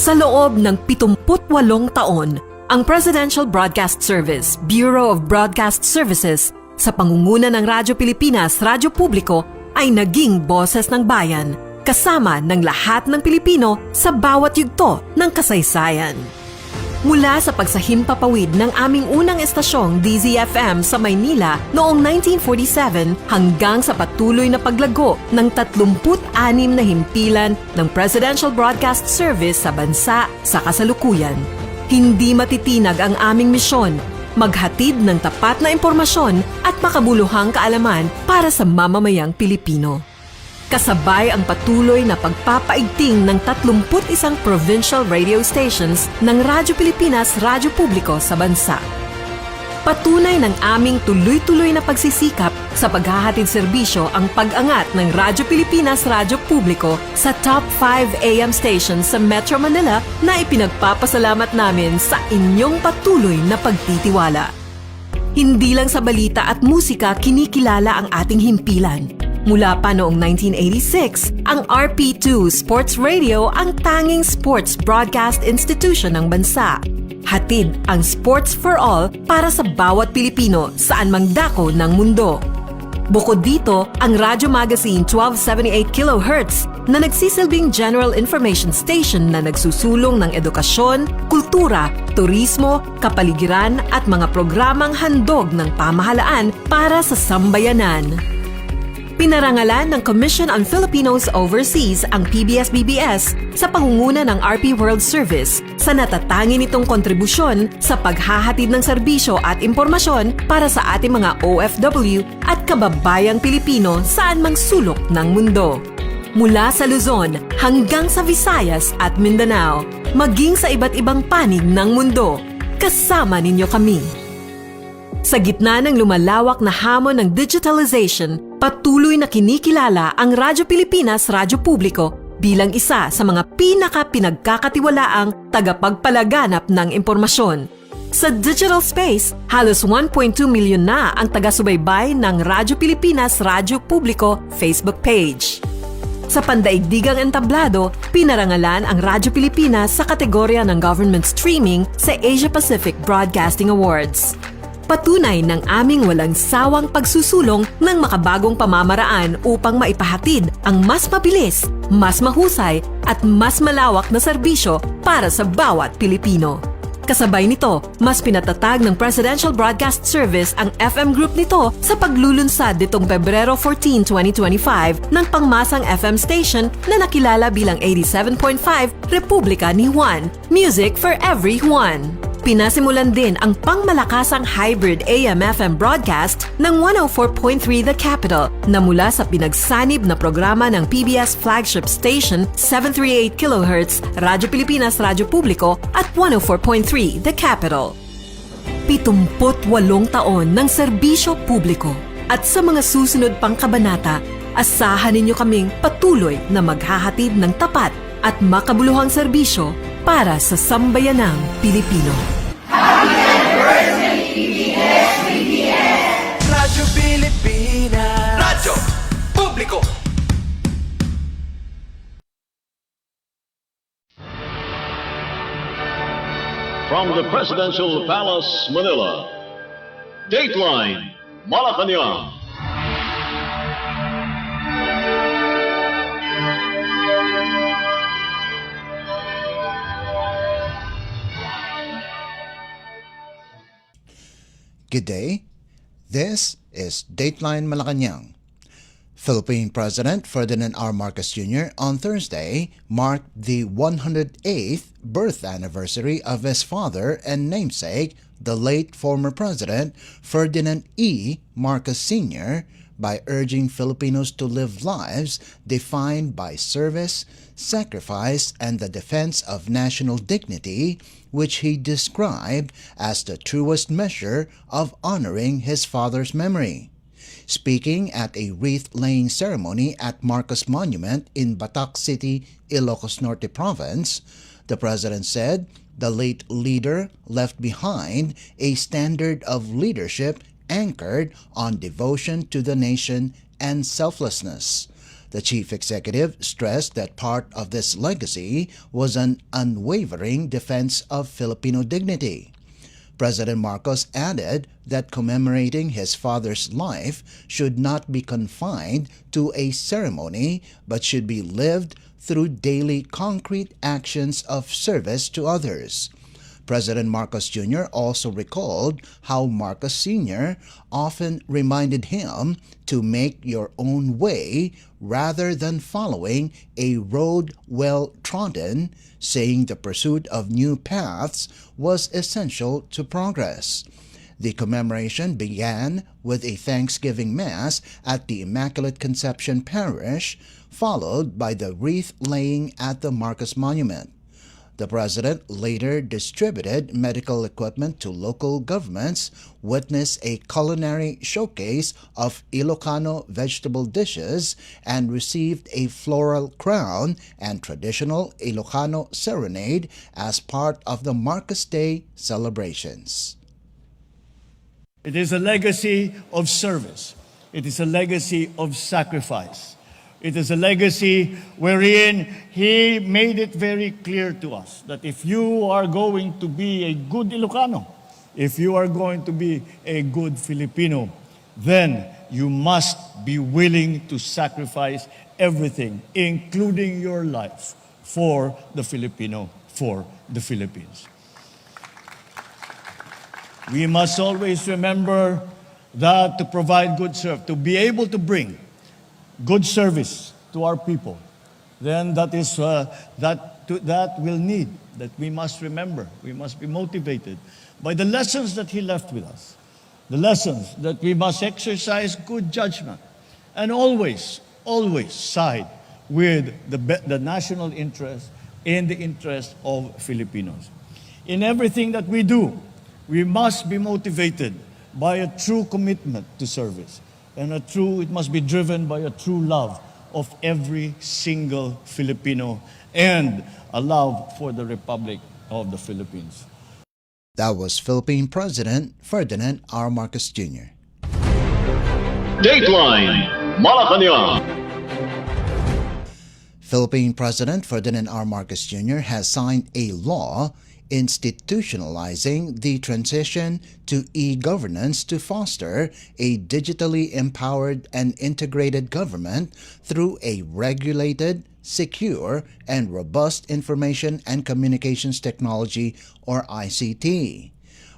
Sa loob ng 78 taon, ang Presidential Broadcast Service, Bureau of Broadcast Services, sa pangunguna ng Radyo Pilipinas, Radyo Publiko, ay naging boses ng bayan, kasama ng lahat ng Pilipino sa bawat yugto ng kasaysayan. Mula sa pagsahimpapawid ng aming unang estasyong DZFM sa Maynila noong 1947 hanggang sa patuloy na paglago ng 36 na himpilan ng Presidential Broadcast Service sa bansa sa kasalukuyan. Hindi matitinag ang aming misyon, maghatid ng tapat na impormasyon at makabuluhang kaalaman para sa mamamayang Pilipino. Kasabay ang patuloy na pagpapaigting ng 31 provincial radio stations ng Radyo Pilipinas, Radyo Publiko sa bansa. Patunay ng aming tuloy-tuloy na pagsisikap sa paghahatid serbisyo ang pag-angat ng Radyo Pilipinas, Radyo Publiko sa top 5 AM stations sa Metro Manila na ipinagpapasalamat namin sa inyong patuloy na pagtitiwala. Hindi lang sa balita at musika kinikilala ang ating himpilan. Mula pa noong 1986, ang RP2 Sports Radio ang tanging sports broadcast institution ng bansa. Hatid ang sports for all para sa bawat Pilipino saan mang dako ng mundo. Bukod dito, ang Radyo Magazine 1278 kHz na nagsisilbing general information station na nagsusulong ng edukasyon, kultura, turismo, kapaligiran at mga programang handog ng pamahalaan para sa sambayanan. Pinarangalan ng Commission on Filipinos Overseas ang PBS-BBS sa pangunguna ng RP World Service sa natatangin nitong kontribusyon sa paghahatid ng serbisyo at impormasyon para sa ating mga OFW at kababayang Pilipino saan mang sulok ng mundo. Mula sa Luzon hanggang sa Visayas at Mindanao, maging sa iba't ibang panig ng mundo, kasama ninyo kami. Sa gitna ng lumalawak na hamon ng digitalization, patuloy na kinikilala ang Radyo Pilipinas, Radyo Publiko bilang isa sa mga pinagkakatiwalaang tagapagpalaganap ng impormasyon. Sa digital space, halos 1.2 milyon na ang taga-subaybay ng Radyo Pilipinas, Radyo Publiko Facebook page. Sa pandaigdigang entablado, pinarangalan ang Radyo Pilipinas sa kategorya ng government streaming sa Asia Pacific Broadcasting Awards. Patunay ng aming walang sawang pagsusulong ng makabagong pamamaraan upang maipahatid ang mas mabilis, mas mahusay at mas malawak na serbisyo para sa bawat Pilipino. Kasabay nito, mas pinatatag ng Presidential Broadcast Service ang FM group nito sa paglulunsad nitong Pebrero 14, 2025 ng pangmasang FM station na nakilala bilang 87.5 Republika ni Juan, Music for Everyone. Pinasimulan din ang pangmalakasang hybrid AM-FM broadcast ng 104.3 The Capital na mula sa pinagsanib na programa ng PBS flagship station 738 kHz, Radyo Pilipinas, Radyo Publiko at 104.3 The Capital. 78 taon ng serbisyo publiko at sa mga susunod pang kabanata, asahan ninyo kaming patuloy na maghahatid ng tapat at makabuluhang serbisyo para sa sambayanang Pilipino. Happy anniversary, PBS! Radyo Pilipinas, Radyo Publiko. From the Presidential Palace, Manila, Dateline Malacañang. Good day. This is Dateline Malacañang. Philippine President Ferdinand R. Marcos Jr. on Thursday marked the 108th birth anniversary of his father and namesake, the late former President Ferdinand E. Marcos Sr., by urging Filipinos to live lives defined by service, sacrifice, and the defense of national dignity, which he described as the truest measure of honoring his father's memory. Speaking at a wreath-laying ceremony at Marcos Monument in Batac City, Ilocos Norte Province, the President said the late leader left behind a standard of leadership anchored on devotion to the nation and selflessness. The chief executive stressed that part of this legacy was an unwavering defense of Filipino dignity. President Marcos added that commemorating his father's life should not be confined to a ceremony but should be lived through daily concrete actions of service to others. President Marcos Jr. also recalled how Marcos Sr. often reminded him to make your own way rather than following a road well trodden, saying the pursuit of new paths was essential to progress. The commemoration began with a Thanksgiving Mass at the Immaculate Conception Parish, followed by the wreath laying at the Marcos Monument. The president later distributed medical equipment to local governments, witnessed a culinary showcase of Ilocano vegetable dishes, and received a floral crown and traditional Ilocano serenade as part of the Marcos Day celebrations. It is a legacy of service. It is a legacy of sacrifice. It is a legacy wherein he made it very clear to us that if you are going to be a good Ilocano, if you are going to be a good Filipino, then you must be willing to sacrifice everything, including your life, for the Filipino, for the Philippines. We must always remember that to provide good service, to be able to bring good service to our people, then that will need, that we must remember, we must be motivated by the lessons that he left with us, the lessons that we must exercise good judgment and always side with the national interest and the interest of Filipinos. In everything that we do, we must be motivated by a true commitment to service. And it must be driven by a true love of every single Filipino and a love for the Republic of the Philippines. That was Philippine President Ferdinand R. Marcos Jr. Dateline Malacañang. Philippine President Ferdinand R. Marcos Jr. has signed a law institutionalizing the transition to e-governance to foster a digitally empowered and integrated government through a regulated, secure, and robust information and communications technology, or ICT.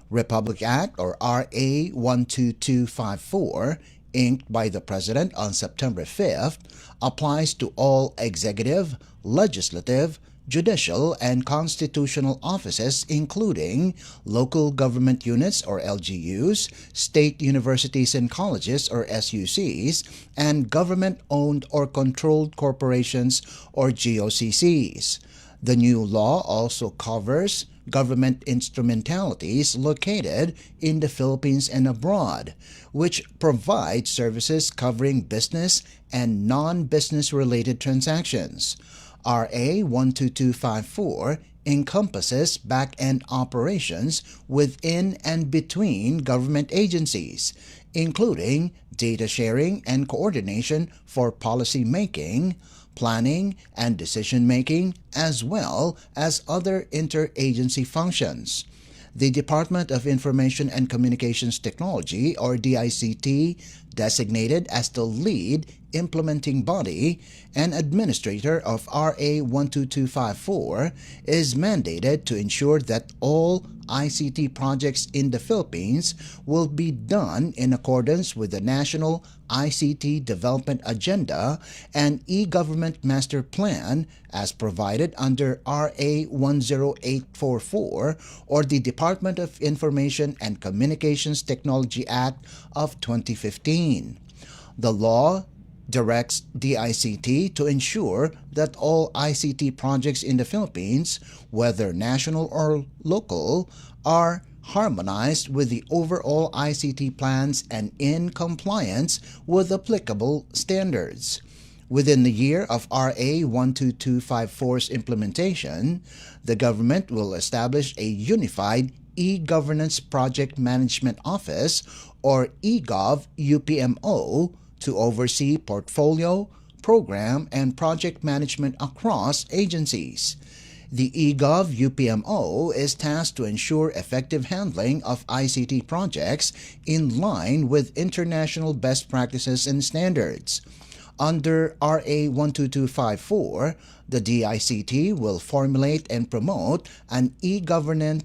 Republic Act, or RA 12254, inked by the President on September 5th, applies to all executive, legislative, judicial, and constitutional offices, including local government units or LGUs, state universities and colleges or SUCs, and government-owned or controlled corporations or GOCCs. The new law also covers government instrumentalities located in the Philippines and abroad, which provide services covering business and non-business related transactions. RA 12254 encompasses back-end operations within and between government agencies, including data sharing and coordination for policy making, planning, and decision-making, as well as other interagency functions. The Department of Information and Communications Technology, or DICT, designated as the lead implementing body and administrator of RA 12254, is mandated to ensure that all ICT projects in the Philippines will be done in accordance with the National ICT Development Agenda and E-Government Master Plan as provided under RA 10844, or the Department of Information and Communications Technology Act of 2015. The law directs DICT to ensure that all ICT projects in the Philippines, whether national or local, are harmonized with the overall ICT plans and in compliance with applicable standards. Within the year of RA 12254's implementation, the government will establish a unified e-governance project management office, or eGov UPMO, to oversee portfolio, program, and project management across agencies. The eGov UPMO is tasked to ensure effective handling of ICT projects in line with international best practices and standards. Under RA 12254, the DICT will formulate and promote an e-government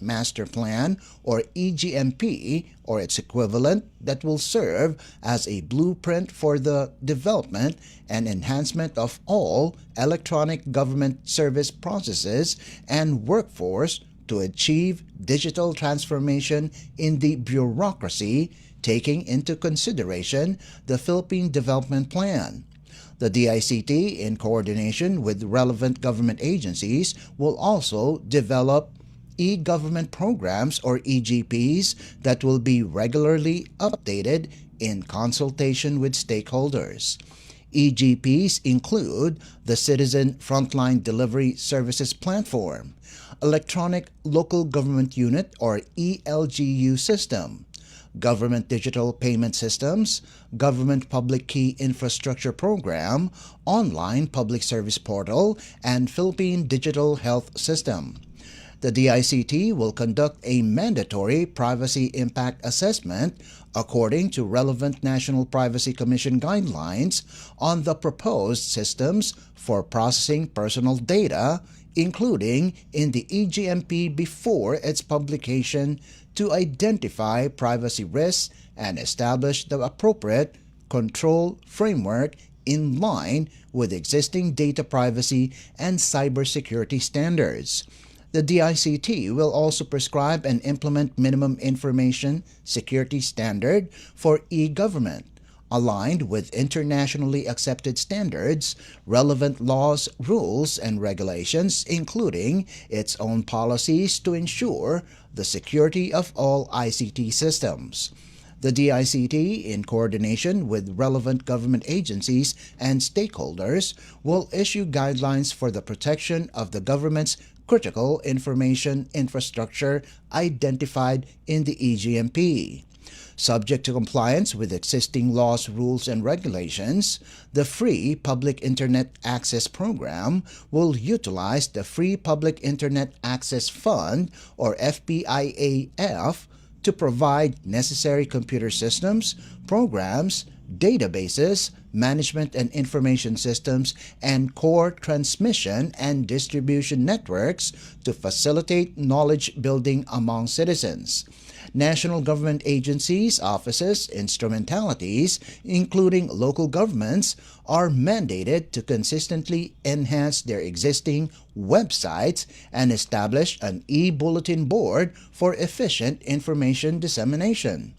master plan, or EGMP, or its equivalent, that will serve as a blueprint for the development and enhancement of all electronic government service processes and workforce to achieve digital transformation in the bureaucracy, taking into consideration the Philippine Development Plan. The DICT, in coordination with relevant government agencies, will also develop e-government programs, or EGPs, that will be regularly updated in consultation with stakeholders. EGPs include the Citizen Frontline Delivery Services Platform, Electronic Local Government Unit, or ELGU system, Government Digital Payment Systems, Government Public Key Infrastructure Program, Online Public Service Portal, and Philippine Digital Health System. The DICT will conduct a mandatory privacy impact assessment according to relevant National Privacy Commission guidelines on the proposed systems for processing personal data, including in the EGMP before its publication, to identify privacy risks and establish the appropriate control framework in line with existing data privacy and cybersecurity standards. The DICT will also prescribe and implement minimum information security standard for e-government, aligned with internationally accepted standards, relevant laws, rules, and regulations, including its own policies to ensure the security of all ICT systems. The DICT, in coordination with relevant government agencies and stakeholders, will issue guidelines for the protection of the government's critical information infrastructure identified in the EGMP. Subject to compliance with existing laws, rules, and regulations, the Free Public Internet Access Program will utilize the Free Public Internet Access Fund, or FPIAF, to provide necessary computer systems, programs, databases, management and information systems, and core transmission and distribution networks to facilitate knowledge building among citizens. National government agencies, offices, instrumentalities, including local governments, are mandated to consistently enhance their existing websites and establish an e-bulletin board for efficient information dissemination.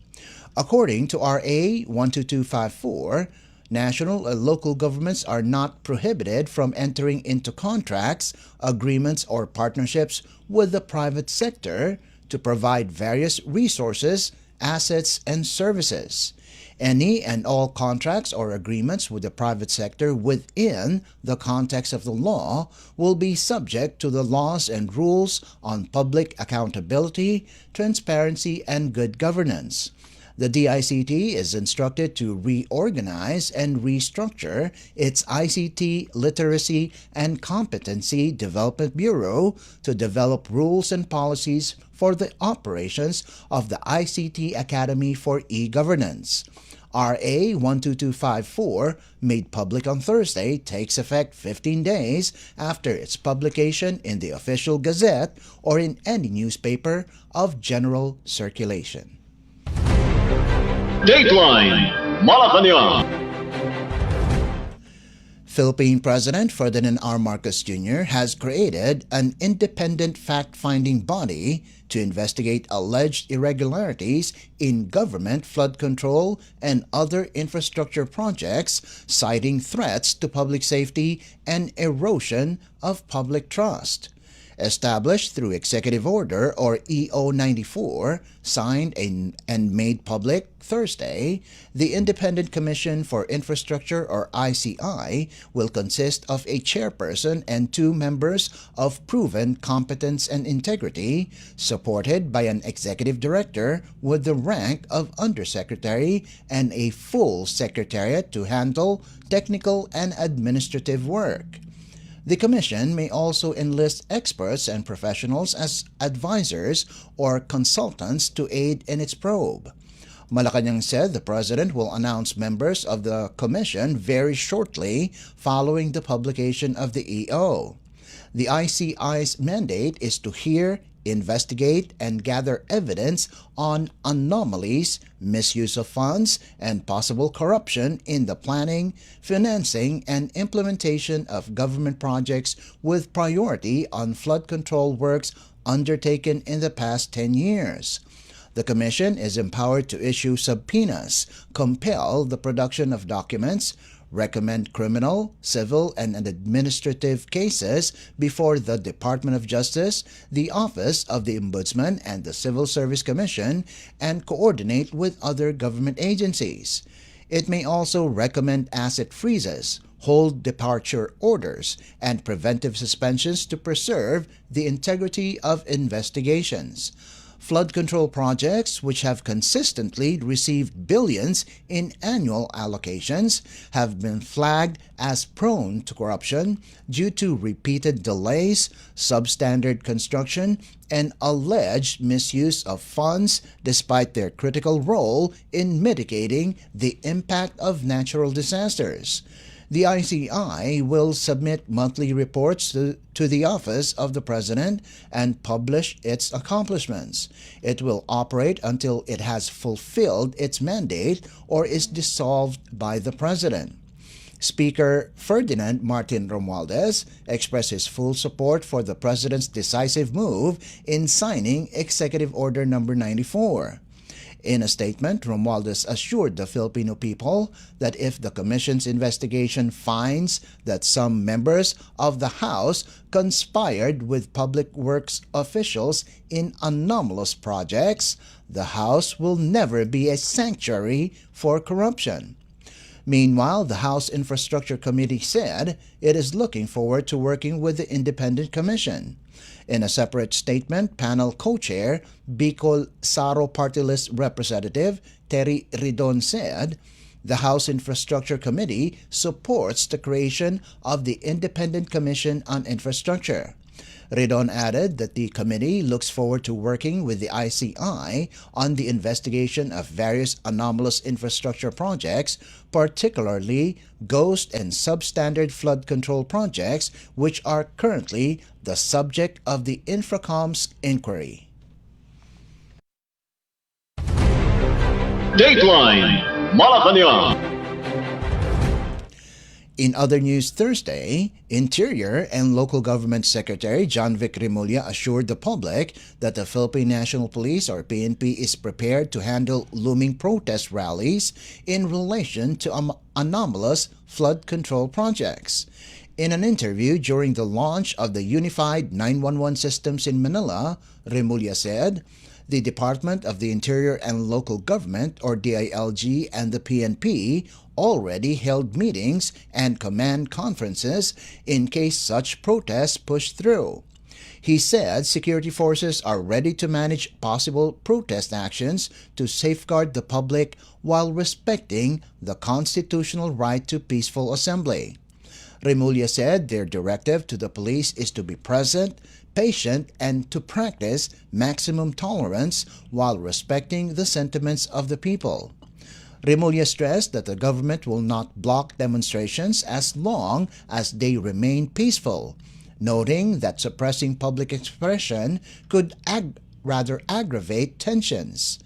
According to RA 12254, national and local governments are not prohibited from entering into contracts, agreements, or partnerships with the private sector to provide various resources, assets, and services. Any and all contracts or agreements with the private sector within the context of the law will be subject to the laws and rules on public accountability, transparency, and good governance. The DICT is instructed to reorganize and restructure its ICT Literacy and Competency Development Bureau to develop rules and policies for the operations of the ICT Academy for E-Governance. RA 12254, made public on Thursday, takes effect 15 days after its publication in the Official Gazette or in any newspaper of general circulation. Dateline Malacañang. Philippine President Ferdinand R. Marcos Jr. has created an independent fact-finding body to investigate alleged irregularities in government flood control and other infrastructure projects, citing threats to public safety and erosion of public trust. Established through Executive Order or EO 94, signed and made public Thursday, the Independent Commission for Infrastructure or ICI will consist of a chairperson and 2 members of proven competence and integrity, supported by an executive director with the rank of undersecretary and a full secretariat to handle technical and administrative work. The Commission may also enlist experts and professionals as advisors or consultants to aid in its probe. Malacañang said the President will announce members of the Commission very shortly following the publication of the EO. The ICI's mandate is to hear, investigate, and gather evidence on anomalies, misuse of funds, and possible corruption in the planning, financing, and implementation of government projects with priority on flood control works undertaken in the past 10 years. The Commission is empowered to issue subpoenas, compel the production of documents, recommend criminal, civil, and administrative cases before the Department of Justice, the Office of the Ombudsman, and the Civil Service Commission, and coordinate with other government agencies. It may also recommend asset freezes, hold departure orders, and preventive suspensions to preserve the integrity of investigations. Flood control projects, which have consistently received billions in annual allocations, have been flagged as prone to corruption due to repeated delays, substandard construction, and alleged misuse of funds despite their critical role in mitigating the impact of natural disasters. The ICI will submit monthly reports to the Office of the President and publish its accomplishments. It will operate until it has fulfilled its mandate or is dissolved by the President. Speaker Ferdinand Martin Romualdez expressed his full support for the President's decisive move in signing Executive Order No. 94. In a statement, Romualdez assured the Filipino people that if the Commission's investigation finds that some members of the House conspired with public works officials in anomalous projects, the House will never be a sanctuary for corruption. Meanwhile, the House Infrastructure Committee said it is looking forward to working with the Independent Commission. In a separate statement, panel co-chair, Bicol Saro Party List Representative Terry Ridon said, the House Infrastructure Committee supports the creation of the Independent Commission on Infrastructure. Ridon added that the committee looks forward to working with the ICI on the investigation of various anomalous infrastructure projects, particularly ghost and substandard flood control projects, which are currently the subject of the Infracom's inquiry. Dateline Malacañang. In other news Thursday, Interior and Local Government Secretary John Vic Remulla assured the public that the Philippine National Police or PNP is prepared to handle looming protest rallies in relation to anomalous flood control projects. In an interview during the launch of the Unified 911 Systems in Manila, Remulla said, the Department of the Interior and Local Government or DILG and the PNP already held meetings and command conferences in case such protests push through. He said security forces are ready to manage possible protest actions to safeguard the public while respecting the constitutional right to peaceful assembly. Remulla said their directive to the police is to be present, patient, and to practice maximum tolerance while respecting the sentiments of the people. Remulla stressed that the government will not block demonstrations as long as they remain peaceful, noting that suppressing public expression could aggravate tensions.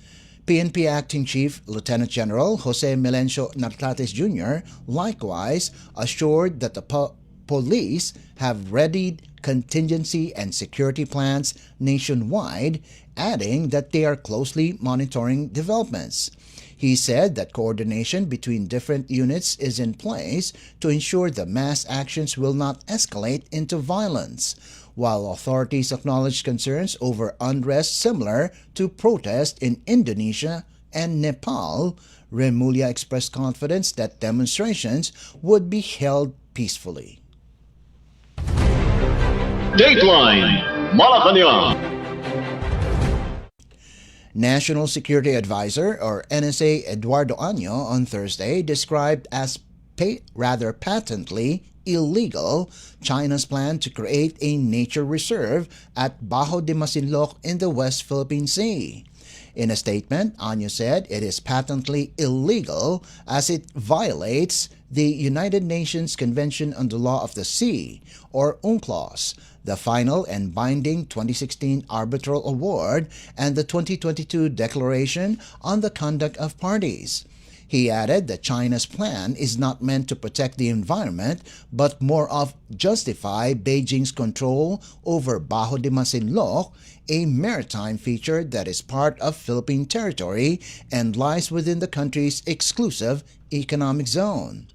PNP Acting Chief Lieutenant General Jose Melencio Nartates Jr. likewise assured that the police have readied contingency and security plans nationwide, adding that they are closely monitoring developments. He said that coordination between different units is in place to ensure the mass actions will not escalate into violence. while authorities acknowledged concerns over unrest similar to protests in Indonesia and Nepal. Remulla expressed confidence that demonstrations would be held peacefully. Dateline Malacañang. National Security Advisor or NSA Eduardo Año on Thursday described as patently illegal China's plan to create a nature reserve at Bajo de Masinloc in the West Philippine Sea. In a statement, Año said it is patently illegal as it violates the United Nations Convention on the Law of the Sea, or UNCLOS, the final and binding 2016 arbitral award, and the 2022 Declaration on the Conduct of Parties. He added that China's plan is not meant to protect the environment, but more of justify Beijing's control over Bajo de Masinloc, a maritime feature that is part of Philippine territory and lies within the country's exclusive economic zone.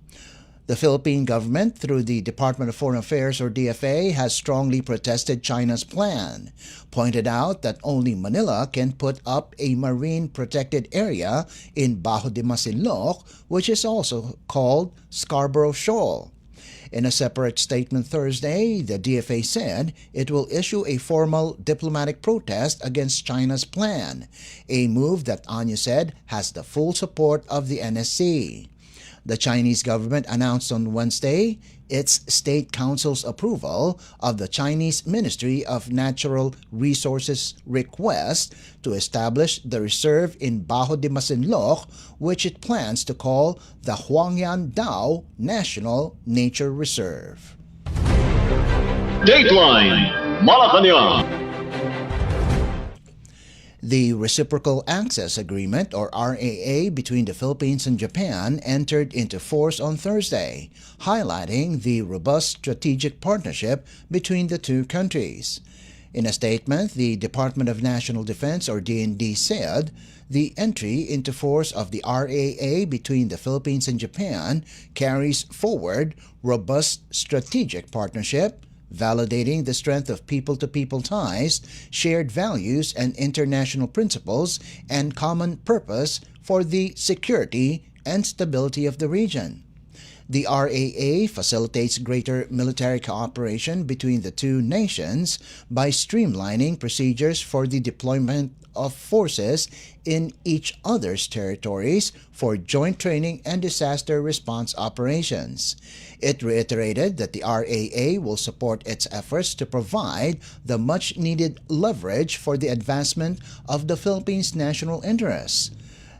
The Philippine government, through the Department of Foreign Affairs or DFA, has strongly protested China's plan, pointed out that only Manila can put up a marine protected area in Bajo de Masinloc, which is also called Scarborough Shoal. In a separate statement Thursday, the DFA said it will issue a formal diplomatic protest against China's plan, a move that Año said has the full support of the NSC. The Chinese government announced on Wednesday its State Council's approval of the Chinese Ministry of Natural Resources request to establish the reserve in Bajo de Masinloc, which it plans to call the Huangyan Dao National Nature Reserve. Dateline Malacañang. The Reciprocal Access Agreement, or RAA, between the Philippines and Japan entered into force on Thursday, highlighting the robust strategic partnership between the two countries. In a statement, the Department of National Defense, or DND, said the entry into force of the RAA between the Philippines and Japan carries forward robust strategic partnership, validating the strength of people-to-people ties, shared values and international principles, and common purpose for the security and stability of the region. The RAA facilitates greater military cooperation between the two nations by streamlining procedures for the deployment of forces in each other's territories for joint training and disaster response operations. It reiterated that the RAA will support its efforts to provide the much-needed leverage for the advancement of the Philippines' national interests.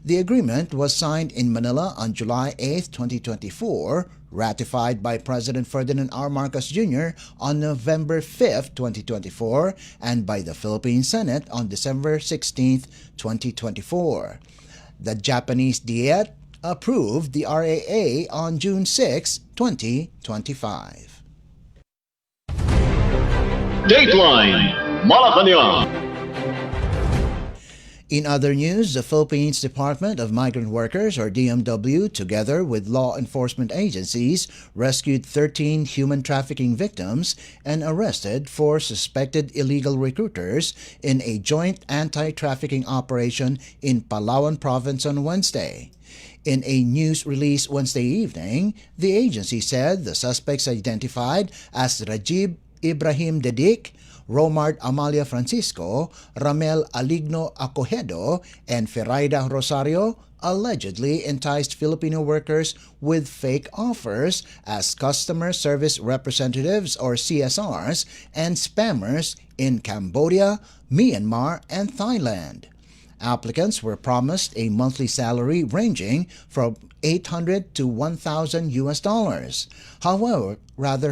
The agreement was signed in Manila on July 8, 2024, ratified by President Ferdinand R. Marcos Jr. on November 5, 2024, and by the Philippine Senate on December 16, 2024. The Japanese Diet approved the RAA on June 6, 2025. Dateline Malacañang. In other news, the Philippines Department of Migrant Workers, or DMW, together with law enforcement agencies, rescued 13 human trafficking victims and arrested 4 suspected illegal recruiters in a joint anti-trafficking operation in Palawan Province on Wednesday. In a news release Wednesday evening, the agency said the suspects identified as Rajib Ibrahim Dedik, Romard Amalia Francisco, Ramel Aligno Acohedo, and Ferraida Rosario allegedly enticed Filipino workers with fake offers as customer service representatives or CSRs and spammers in Cambodia, Myanmar, and Thailand. Applicants were promised a monthly salary ranging from $800 to $1,000.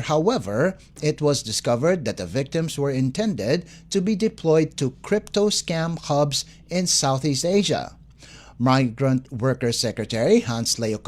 However, it was discovered that the victims were intended to be deployed to crypto scam hubs in Southeast Asia. Migrant Workers Secretary Hans Leo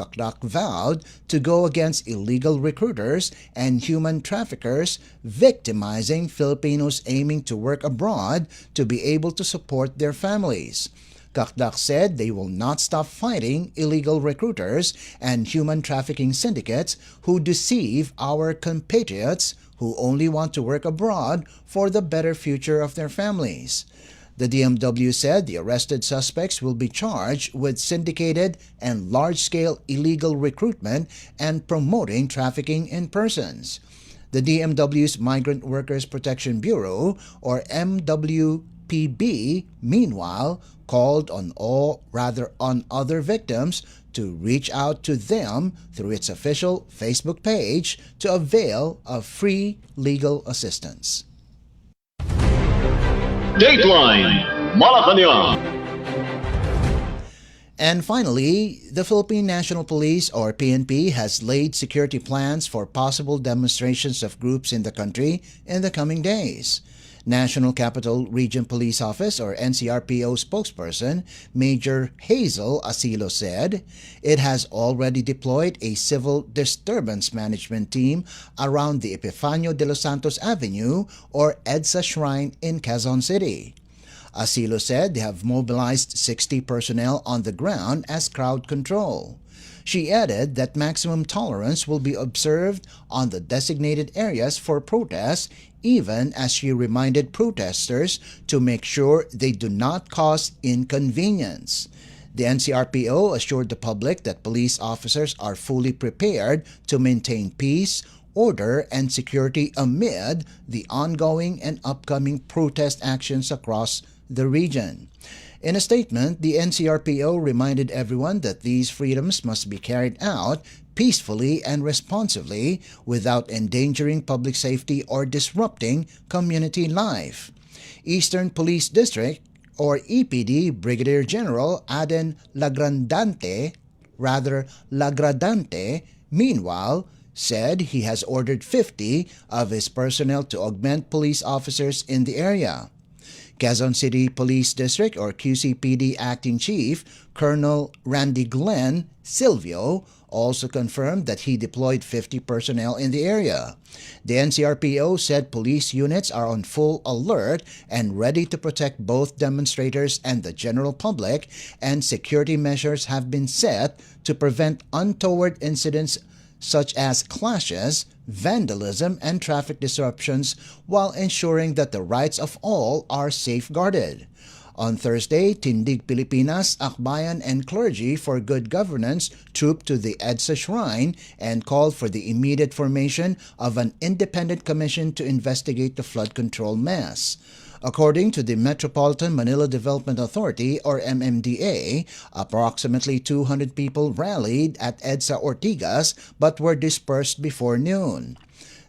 vowed to go against illegal recruiters and human traffickers victimizing Filipinos aiming to work abroad to be able to support their families. Kakdak said they will not stop fighting illegal recruiters and human trafficking syndicates who deceive our compatriots who only want to work abroad for the better future of their families. The DMW said the arrested suspects will be charged with syndicated and large-scale illegal recruitment and promoting trafficking in persons. The DMW's Migrant Workers Protection Bureau, or MWPB, meanwhile, called on other victims to reach out to them through its official Facebook page to avail of free legal assistance. Dateline Malacañang. And finally, the Philippine National Police, or PNP, has laid security plans for possible demonstrations of groups in the country in the coming days. National Capital Region Police Office, or NCRPO spokesperson Major Hazel Asilo said it has already deployed a civil disturbance management team around the Epifanio de los Santos Avenue, or EDSA Shrine in Quezon City. Asilo said they have mobilized 60 personnel on the ground as crowd control. She added that maximum tolerance will be observed on the designated areas for protests, even as she reminded protesters to make sure they do not cause inconvenience. The NCRPO assured the public that police officers are fully prepared to maintain peace, order, and security amid the ongoing and upcoming protest actions across the region. In a statement, the NCRPO reminded everyone that these freedoms must be carried out peacefully and responsively without endangering public safety or disrupting community life. Eastern Police District, or EPD, Brigadier General Aden Lagradante, meanwhile, said he has ordered 50 of his personnel to augment police officers in the area. Quezon City Police District, or QCPD Acting Chief Colonel Randy Glenn Silvio, also confirmed that he deployed 50 personnel in the area. The NCRPO said police units are on full alert and ready to protect both demonstrators and the general public, and security measures have been set to prevent untoward incidents such as clashes, vandalism, and traffic disruptions, while ensuring that the rights of all are safeguarded. On Thursday, Tindig Pilipinas, Akbayan, and Clergy for Good Governance trooped to the EDSA Shrine and called for the immediate formation of an independent commission to investigate the flood control mess. According to the Metropolitan Manila Development Authority, or MMDA, approximately 200 people rallied at EDSA Ortigas but were dispersed before noon.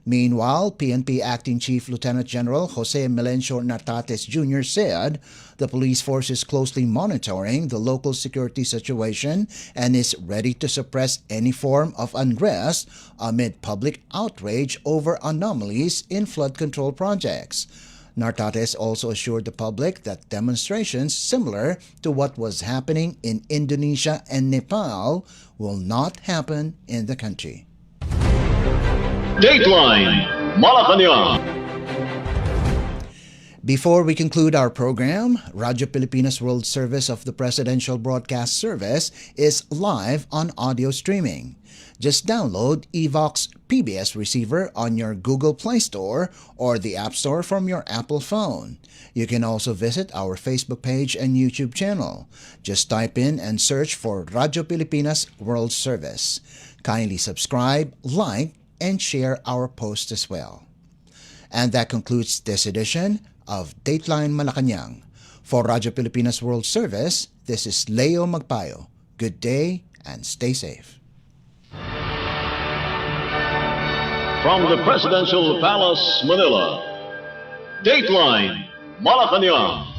Meanwhile, PNP Acting Chief Lieutenant General Jose Melencio Nartates Jr. said the police force is closely monitoring the local security situation and is ready to suppress any form of unrest amid public outrage over anomalies in flood control projects. Nartates also assured the public that demonstrations similar to what was happening in Indonesia and Nepal will not happen in the country. Dateline Malacañang. Before we conclude our program, Radyo Pilipinas World Service of the Presidential Broadcast Service is live on audio streaming. Just download Evox PBS receiver on your Google Play Store or the App Store from your Apple phone. You can also visit our Facebook page and YouTube channel. Just type in and search for Radyo Pilipinas World Service. Kindly subscribe, like, and share our posts as well. And that concludes this edition of Dateline Malacañang. For Radyo Pilipinas World Service, this is Leo Magpayo. Good day and stay safe. From the Presidential Palace, Manila, Dateline Malacañang.